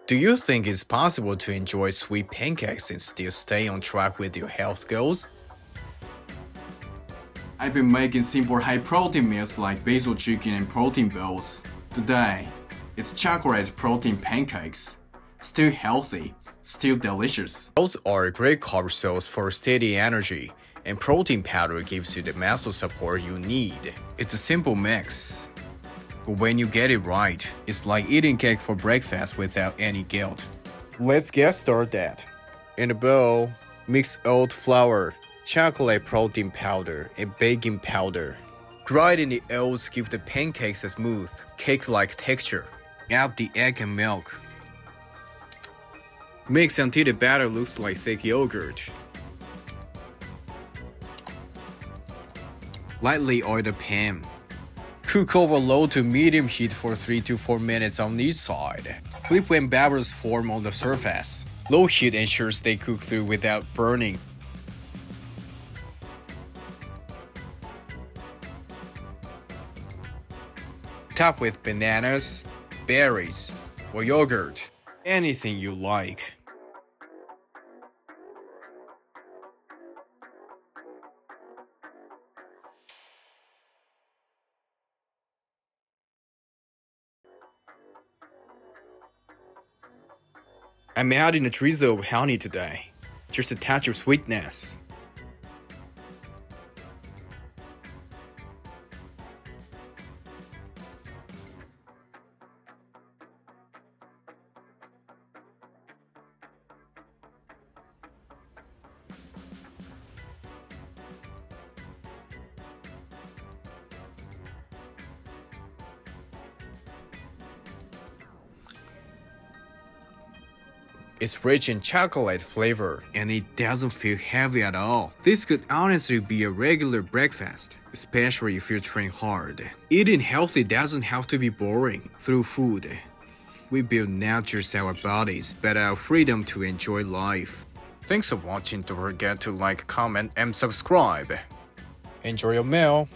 Do you think it's possible to enjoy sweet pancakes and still stay on track with your health goals? I've been making simple high-protein meals like basil chicken and protein bowls. Today, it's chocolate protein pancakes. Still healthy, still delicious. Oats are a great carb source for steady energy, and protein powder gives you the muscle support you need. It's a simple mix. But when you get it right, it's like eating cake for breakfast without any guilt. Let's get started. In a bowl, mix oat flour, chocolate protein powder, and baking powder. Grinding the oats give the pancakes a smooth, cake-like texture. Add the egg and milk. Mix until the batter looks like thick yogurt. Lightly oil the pan. Cook over low to medium heat for 3 to 4 minutes on each side. Flip when bubbles form on the surface. Low heat ensures they cook through without burning. Top with bananas, berries, or yogurt. Anything you like. I'm adding a drizzle of honey today. Just a touch of sweetness. It's rich in chocolate flavor, and it doesn't feel heavy at all. This could honestly be a regular breakfast, especially if you're training hard. Eating healthy doesn't have to be boring. Through food, we build not just our bodies, but our freedom to enjoy life. Thanks for watching. Don't forget to like, comment, and subscribe. Enjoy your meal.